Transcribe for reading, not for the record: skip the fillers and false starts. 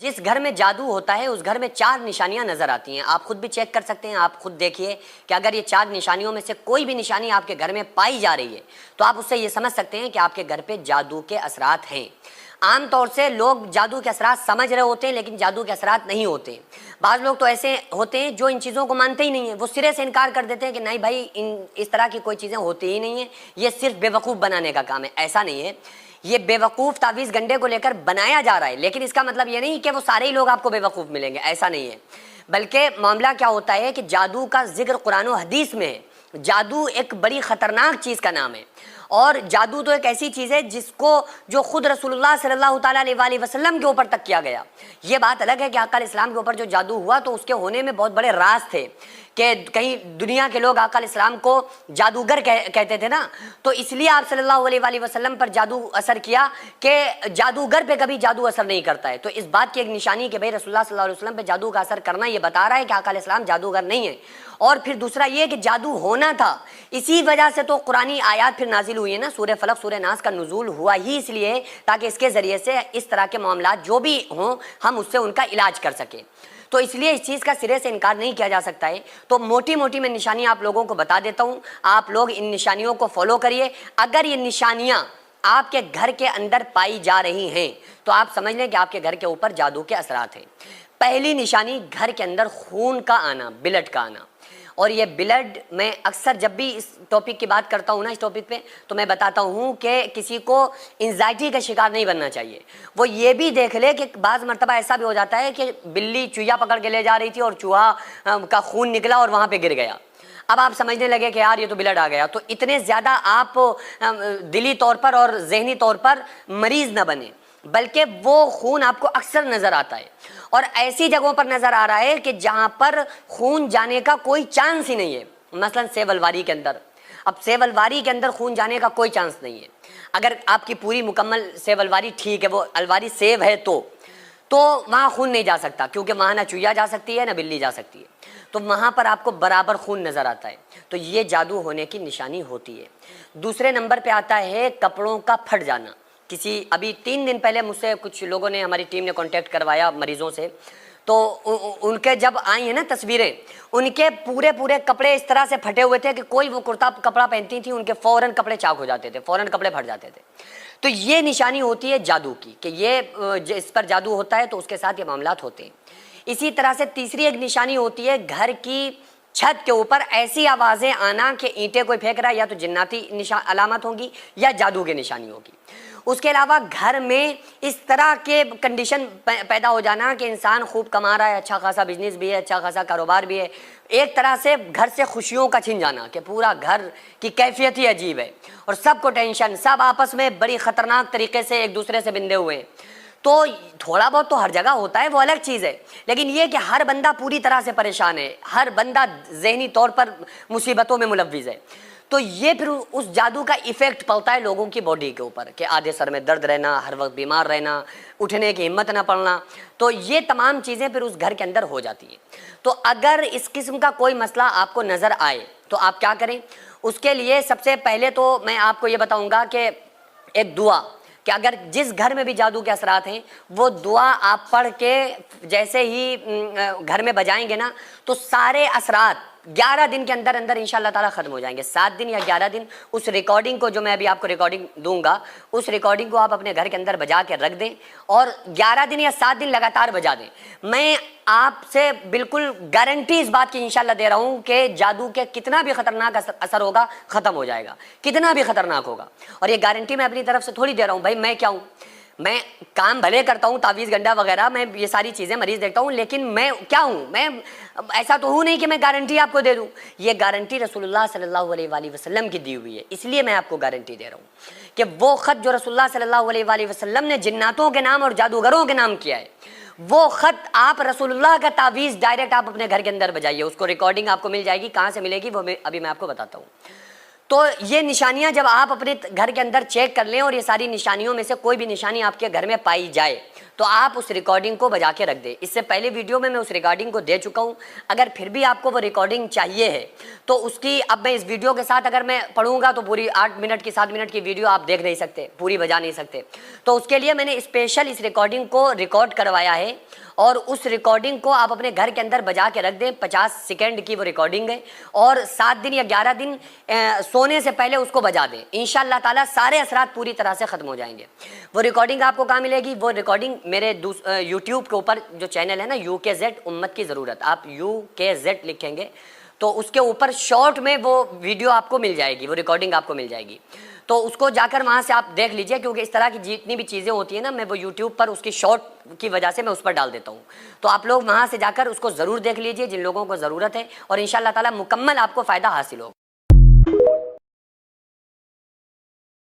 جس گھر میں جادو ہوتا ہے اس گھر میں 4 نشانیاں نظر آتی ہیں. آپ خود بھی چیک کر سکتے ہیں, آپ خود دیکھیے کہ اگر یہ 4 نشانیوں میں سے کوئی بھی نشانی آپ کے گھر میں پائی جا رہی ہے تو آپ اس سے یہ سمجھ سکتے ہیں کہ آپ کے گھر پہ جادو کے اثرات ہیں. عام طور سے لوگ جادو کے اثرات سمجھ رہے ہوتے ہیں لیکن جادو کے اثرات نہیں ہوتے. بعض لوگ تو ایسے ہوتے ہیں جو ان چیزوں کو مانتے ہی نہیں ہیں, وہ سرے سے انکار کر دیتے ہیں کہ نہیں بھائی اس طرح کی کوئی چیزیں ہوتی ہی نہیں ہیں, یہ صرف بے وقوف بنانے کا کام ہے. ایسا نہیں ہے, یہ بے وقوف تعویذ گنڈے کو لے کر بنایا جا رہا ہے, لیکن اس کا مطلب یہ نہیں کہ وہ سارے ہی لوگ آپ کو بے وقوف ملیں گے, ایسا نہیں ہے. بلکہ معاملہ کیا ہوتا ہے کہ جادو کا ذکر قرآن و حدیث میں ہے. جادو ایک بڑی خطرناک چیز کا نام ہے, اور جادو تو ایک ایسی چیز ہے جس کو جو خود رسول اللہ صلی اللہ تعالیٰ علیہ وسلم کے اوپر تک کیا گیا. یہ بات الگ ہے کہ آقا علیہ السلام کے اوپر جو جادو ہوا تو اس کے ہونے میں بہت بڑے راز تھے کہ کہیں دنیا کے لوگ آقا علیہ السلام کو جادوگر کہتے تھے نا, تو اس لیے آپ صلی اللہ علیہ وسلم پر جادو اثر کیا کہ جادوگر پہ کبھی جادو اثر نہیں کرتا ہے. تو اس بات کی ایک نشانی کہ بھائی رسول اللہ صلی اللہ علیہ وسلم پہ جادو کا اثر کرنا یہ بتا رہا ہے کہ آقا علیہ السلام جادوگر نہیں ہے. اور پھر دوسرا یہ کہ جادو ہونا تھا, اسی وجہ سے تو قرآنی آیات پھر نازل ہوئی ہے نا. سورہ فلق سورہ ناس کا نزول ہوا ہی اس لیے تاکہ اس کے ذریعے سے اس طرح کے معاملات جو بھی ہوں ہم اس سے ان کا علاج کر سکیں. تو اس لیے اس چیز کا سرے سے انکار نہیں کیا جا سکتا ہے. تو موٹی موٹی میں نشانیاں آپ لوگوں کو بتا دیتا ہوں, آپ لوگ ان نشانیوں کو فالو کریے. اگر یہ نشانیاں آپ کے گھر کے اندر پائی جا رہی ہیں تو آپ سمجھ لیں کہ آپ کے گھر کے اوپر جادو کے اثرات ہیں. پہلی نشانی گھر کے اندر خون کا آنا, بلڈ کا آنا. اور یہ بلڈ میں اکثر جب بھی اس ٹاپک کی بات کرتا ہوں نا, اس ٹاپک پہ, تو میں بتاتا ہوں کہ کسی کو انزائٹی کا شکار نہیں بننا چاہیے. وہ یہ بھی دیکھ لے کہ بعض مرتبہ ایسا بھی ہو جاتا ہے کہ بلی چوہا پکڑ کے لے جا رہی تھی اور چوہا کا خون نکلا اور وہاں پہ گر گیا. اب آپ سمجھنے لگے کہ یار یہ تو بلڈ آ گیا. تو اتنے زیادہ آپ دلی طور پر اور ذہنی طور پر مریض نہ بنے, بلکہ وہ خون آپ کو اکثر نظر آتا ہے اور ایسی جگہوں پر نظر آ رہا ہے کہ جہاں پر خون جانے کا کوئی چانس ہی نہیں ہے. مثلا سیب الواری کے اندر, اب سیب الواری کے اندر خون جانے کا کوئی چانس نہیں ہے. اگر آپ کی پوری مکمل سیب الواری ٹھیک ہے, وہ الواری سیب ہے تو وہاں خون نہیں جا سکتا, کیونکہ وہاں نہ چوہا جا سکتی ہے نہ بلی جا سکتی ہے. تو وہاں پر آپ کو برابر خون نظر آتا ہے. تو یہ جادو ہونے کی نشانی ہوتی ہے. دوسرے نمبر پہ آتا ہے کپڑوں کا پھٹ جانا. ابھی 3 دن پہلے مجھ سے کچھ لوگوں نے, ہماری ٹیم نے کانٹیکٹ کروایا مریضوں سے, تو ان کے جب آئی ہیں نا تصویریں, ان کے پورے کپڑے اس طرح سے پھٹے ہوئے تھے کہ کوئی وہ کرتا کپڑا پہنتی تھی ان کے فوراً کپڑے چاک ہو جاتے تھے, فوراً کپڑے پھٹ جاتے تھے. تو یہ نشانی ہوتی ہے جادو کی کہ یہ اس پر جادو ہوتا ہے تو اس کے ساتھ یہ معاملات ہوتے ہیں. اسی طرح سے تیسری ایک نشانی ہوتی ہے گھر کی چھت کے اوپر ایسی آوازیں آنا کہ اینٹیں کوئی پھینک رہا ہے, یا تو جناتی علامت ہوگی یا جادو کی نشانی ہوگی. اس کے علاوہ گھر میں اس طرح کے کنڈیشن پیدا ہو جانا کہ انسان خوب کما رہا ہے, اچھا خاصا بزنس بھی ہے, اچھا خاصا کاروبار بھی ہے, ایک طرح سے گھر سے خوشیوں کا چھن جانا کہ پورا گھر کی کیفیت ہی عجیب ہے اور سب کو ٹینشن, سب آپس میں بڑی خطرناک طریقے سے ایک دوسرے سے بندھے ہوئے ہیں. تو تھوڑا بہت تو ہر جگہ ہوتا ہے, وہ الگ چیز ہے, لیکن یہ کہ ہر بندہ پوری طرح سے پریشان ہے, ہر بندہ ذہنی طور پر مصیبتوں میں ملوث ہے. تو یہ پھر اس جادو کا ایفیکٹ پڑتا ہے لوگوں کی باڈی کے اوپر کہ آدھے سر میں درد رہنا, ہر وقت بیمار رہنا, اٹھنے کی ہمت نہ پڑنا. تو یہ تمام چیزیں پھر اس گھر کے اندر ہو جاتی ہیں. تو اگر اس قسم کا کوئی مسئلہ آپ کو نظر آئے تو آپ کیا کریں؟ اس کے لیے سب سے پہلے تو میں آپ کو یہ بتاؤں گا کہ ایک دعا, کہ اگر جس گھر میں بھی جادو کے اثرات ہیں وہ دعا آپ پڑھ کے جیسے ہی گھر میں بجائیں گے نا تو سارے اثرات 11 دن کے اندر اندر انشاءاللہ تعالیٰ ختم ہو جائیں گے. 7 دن یا 11 دن. اس ریکارڈنگ کو جو میں ابھی آپ کو ریکارڈنگ دوں گا, اس ریکارڈنگ کو آپ اپنے گھر کے اندر بجا کے رکھ دیں اور 11 دن یا 7 دن لگاتار بجا دیں. میں آپ سے بالکل گارنٹی اس بات کی انشاءاللہ دے رہا ہوں کہ جادو کے کتنا بھی خطرناک اثر ہوگا ختم ہو جائے گا, کتنا بھی خطرناک ہوگا. اور یہ گارنٹی میں اپنی طرف سے تھوڑی دے رہا ہوں, بھائی میں کیا ہوں, میں کام بھلے کرتا ہوں تعویذ گنڈا وغیرہ, میں یہ ساری چیزیں مریض دیکھتا ہوں, لیکن میں کیا ہوں, میں ایسا تو ہوں نہیں کہ میں گارنٹی آپ کو دے دوں. یہ گارنٹی رسول اللہ صلی اللہ علیہ وسلم کی دی ہوئی ہے, اس لیے میں آپ کو گارنٹی دے رہا ہوں کہ وہ خط جو رسول اللہ صلی اللہ علیہ وسلم نے جناتوں کے نام اور جادوگروں کے نام کیا ہے, وہ خط آپ رسول اللہ کا تعویذ ڈائریکٹ آپ اپنے گھر کے اندر بجائیے. اس کو ریکارڈنگ آپ کو مل جائے گی, کہاں سے ملے گی وہ ابھی میں آپ کو بتاتا ہوں. تو یہ نشانیاں جب آپ اپنے گھر کے اندر چیک کر لیں اور یہ ساری نشانیوں میں سے کوئی بھی نشانی آپ کے گھر میں پائی جائے تو آپ اس ریکارڈنگ کو بجا کے رکھ دیں. اس سے پہلے ویڈیو میں اس ریکارڈنگ کو دے چکا ہوں. اگر پھر بھی آپ کو وہ ریکارڈنگ چاہیے ہے تو اس کی اب میں اس ویڈیو کے ساتھ اگر میں پڑھوں گا تو پوری 8 منٹ کی 7 منٹ کی ویڈیو آپ دیکھ نہیں سکتے, پوری بجا نہیں سکتے. تو اس کے لیے میں نے اسپیشل اس ریکارڈنگ کو ریکارڈ کروایا ہے, اور اس ریکارڈنگ کو آپ اپنے گھر کے اندر بجا کے رکھ دیں. 50 سیکنڈ کی وہ ریکارڈنگ ہے, اور 7 دن یا 11 دن سونے سے پہلے اس کو بجا دیں. انشاءاللہ تعالیٰ سارے اثرات پوری طرح سے ختم ہو جائیں گے. وہ ریکارڈنگ آپ کو کہاں ملے گی؟ وہ ریکارڈنگ میرے یوٹیوب کے اوپر جو چینل ہے نا, UK-Z امت کی ضرورت, آپ UK-Z لکھیں گے تو اس کے اوپر شارٹ میں وہ ویڈیو آپ کو مل جائے گی, وہ ریکارڈنگ آپ کو مل جائے گی. تو اس کو جا کر وہاں سے آپ دیکھ لیجئے, کیونکہ اس طرح کی جتنی بھی چیزیں ہوتی ہیں نا, میں وہ یوٹیوب پر اس کی شارٹ کی وجہ سے میں اس پر ڈال دیتا ہوں. تو آپ لوگ وہاں سے جا کر اس کو ضرور دیکھ لیجئے جن لوگوں کو ضرورت ہے, اور انشاءاللہ تعالیٰ مکمل آپ کو فائدہ حاصل ہوگا.